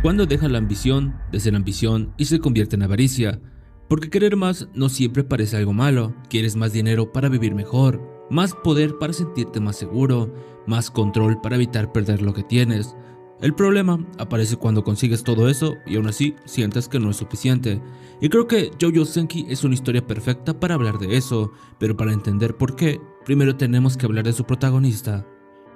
cuando deja la ambición de ser ambición y se convierte en avaricia. Porque querer más no siempre parece algo malo. Quieres más dinero para vivir mejor, más poder para sentirte más seguro, más control para evitar perder lo que tienes. El problema aparece cuando consigues todo eso y aún así sientes que no es suficiente. Y creo que JoJo Senki es una historia perfecta para hablar de eso, pero para entender por qué, primero tenemos que hablar de su protagonista.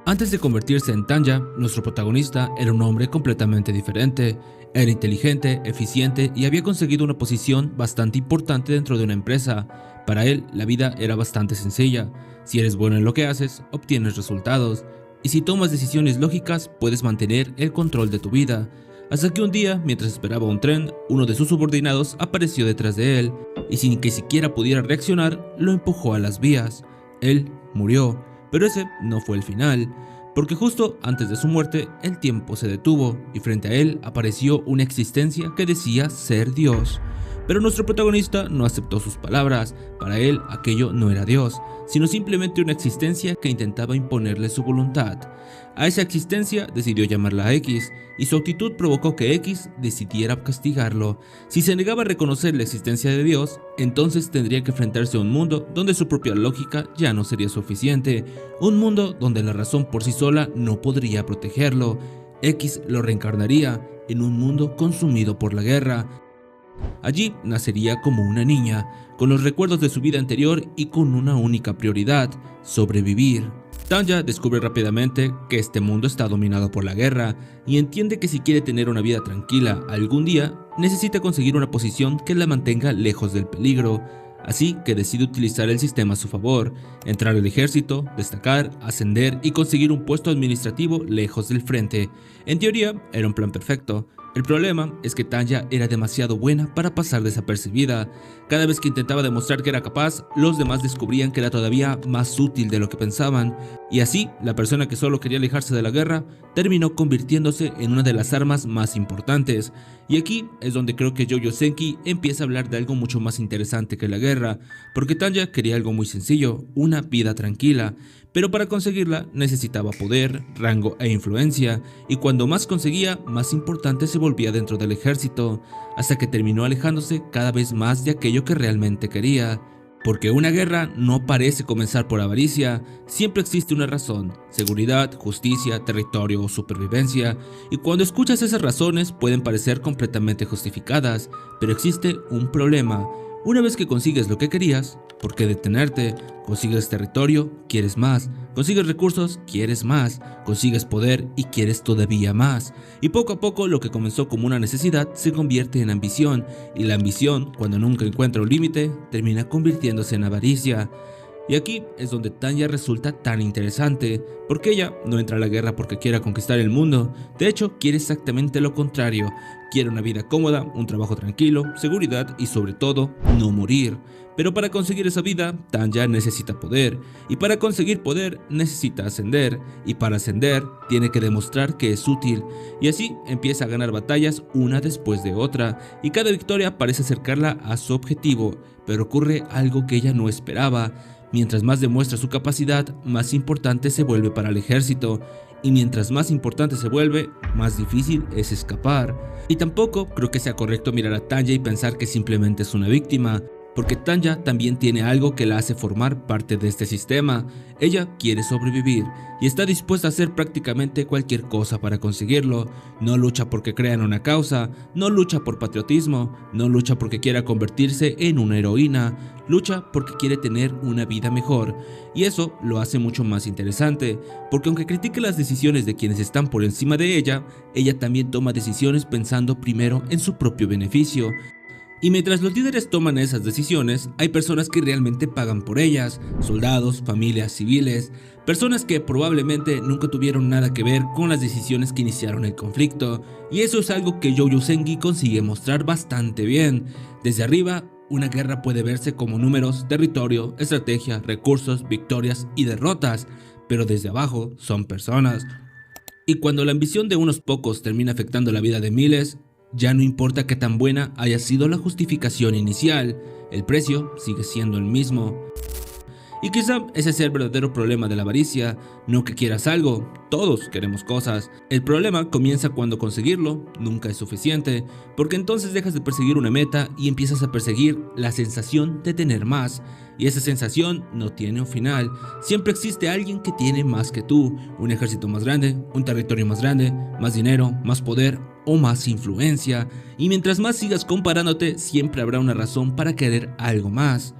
Antes de convertirse en Tanya, nuestro protagonista era un hombre completamente diferente. Era inteligente, eficiente y había conseguido una posición bastante importante dentro de una empresa. Para él, la vida era bastante sencilla. Si eres bueno en lo que haces, obtienes resultados. Y si tomas decisiones lógicas, puedes mantener el control de tu vida. Hasta que un día, mientras esperaba un tren, uno de sus subordinados apareció detrás de él y sin que siquiera pudiera reaccionar, lo empujó a las vías. Él murió. Pero ese no fue el final, porque justo antes de su muerte el tiempo se detuvo y frente a él apareció una existencia que decía ser Dios. Pero nuestro protagonista no aceptó sus palabras. Para él aquello no era Dios, sino simplemente una existencia que intentaba imponerle su voluntad. A esa existencia decidió llamarla X, y su actitud provocó que X decidiera castigarlo. Si se negaba a reconocer la existencia de Dios, entonces tendría que enfrentarse a un mundo donde su propia lógica ya no sería suficiente, un mundo donde la razón por sí sola no podría protegerlo. X lo reencarnaría en un mundo consumido por la guerra. Allí nacería como una niña, con los recuerdos de su vida anterior y con una única prioridad: sobrevivir. Tanya descubre rápidamente que este mundo está dominado por la guerra y entiende que si quiere tener una vida tranquila algún día, necesita conseguir una posición que la mantenga lejos del peligro. Así que decide utilizar el sistema a su favor, entrar al ejército, destacar, ascender y conseguir un puesto administrativo lejos del frente. En teoría, era un plan perfecto. El problema es que Tanya era demasiado buena para pasar desapercibida. Cada vez que intentaba demostrar que era capaz, los demás descubrían que era todavía más útil de lo que pensaban. Y así, la persona que solo quería alejarse de la guerra terminó convirtiéndose en una de las armas más importantes. Y aquí es donde creo que JoJo Senki empieza a hablar de algo mucho más interesante que la guerra, porque Tanya quería algo muy sencillo: una vida tranquila. Pero para conseguirla necesitaba poder, rango e influencia, y cuando más conseguía, más importante se volvía dentro del ejército, hasta que terminó alejándose cada vez más de aquello que realmente quería. Porque una guerra no parece comenzar por avaricia, siempre existe una razón: seguridad, justicia, territorio o supervivencia, y cuando escuchas esas razones pueden parecer completamente justificadas, pero existe un problema. Una vez que consigues lo que querías, ¿por qué detenerte? Consigues territorio, quieres más. Consigues recursos, quieres más. Consigues poder y quieres todavía más. Y poco a poco lo que comenzó como una necesidad se convierte en ambición. Y la ambición, cuando nunca encuentra un límite, termina convirtiéndose en avaricia. Y aquí es donde Tanya resulta tan interesante, porque ella no entra a la guerra porque quiera conquistar el mundo. De hecho, quiere exactamente lo contrario. Quiere una vida cómoda, un trabajo tranquilo, seguridad y sobre todo, no morir. Pero para conseguir esa vida, Tanya necesita poder, y para conseguir poder necesita ascender, y para ascender tiene que demostrar que es útil, y así empieza a ganar batallas una después de otra, y cada victoria parece acercarla a su objetivo, pero ocurre algo que ella no esperaba. Mientras más demuestra su capacidad, más importante se vuelve para el ejército, y mientras más importante se vuelve, más difícil es escapar. Y tampoco creo que sea correcto mirar a Tanya y pensar que simplemente es una víctima, porque Tanya también tiene algo que la hace formar parte de este sistema. Ella quiere sobrevivir y está dispuesta a hacer prácticamente cualquier cosa para conseguirlo. No lucha porque crea en una causa, no lucha por patriotismo, no lucha porque quiera convertirse en una heroína, lucha porque quiere tener una vida mejor. Y eso lo hace mucho más interesante, porque aunque critique las decisiones de quienes están por encima de ella, ella también toma decisiones pensando primero en su propio beneficio. Y mientras los líderes toman esas decisiones, hay personas que realmente pagan por ellas: soldados, familias, civiles, personas que probablemente nunca tuvieron nada que ver con las decisiones que iniciaron el conflicto. Y eso es algo que JoJo Senki consigue mostrar bastante bien. Desde arriba, una guerra puede verse como números, territorio, estrategia, recursos, victorias y derrotas, pero desde abajo son personas. Y cuando la ambición de unos pocos termina afectando la vida de miles, ya no importa qué tan buena haya sido la justificación inicial, el precio sigue siendo el mismo. Y quizá ese sea el verdadero problema de la avaricia, no que quieras algo, todos queremos cosas. El problema comienza cuando conseguirlo nunca es suficiente, porque entonces dejas de perseguir una meta y empiezas a perseguir la sensación de tener más. Y esa sensación no tiene un final, siempre existe alguien que tiene más que tú, un ejército más grande, un territorio más grande, más dinero, más poder o más influencia. Y mientras más sigas comparándote, siempre habrá una razón para querer algo más.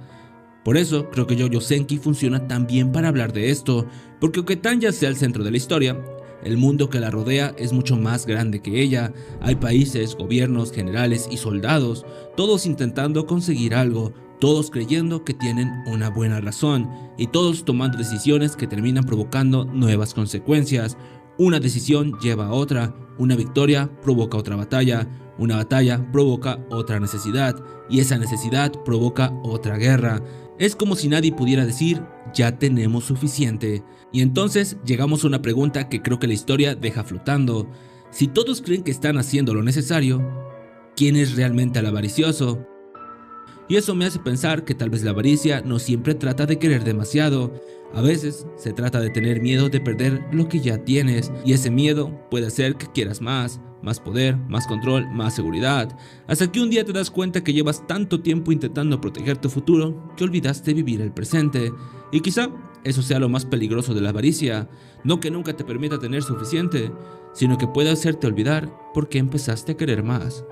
Por eso creo que Jojo Senki funciona tan bien para hablar de esto, porque aunque Tanya sea el centro de la historia, el mundo que la rodea es mucho más grande que ella. Hay países, gobiernos, generales y soldados, todos intentando conseguir algo, todos creyendo que tienen una buena razón, y todos tomando decisiones que terminan provocando nuevas consecuencias. Una decisión lleva a otra, una victoria provoca otra batalla, una batalla provoca otra necesidad, y esa necesidad provoca otra guerra. Es como si nadie pudiera decir, ya tenemos suficiente. Y entonces llegamos a una pregunta que creo que la historia deja flotando. Si todos creen que están haciendo lo necesario, ¿quién es realmente el avaricioso? Y eso me hace pensar que tal vez la avaricia no siempre trata de querer demasiado. A veces se trata de tener miedo de perder lo que ya tienes, y ese miedo puede hacer que quieras más poder, más control, más seguridad, hasta que un día te das cuenta que llevas tanto tiempo intentando proteger tu futuro que olvidaste vivir el presente. Y quizá eso sea lo más peligroso de la avaricia, no que nunca te permita tener suficiente, sino que puede hacerte olvidar por qué empezaste a querer más.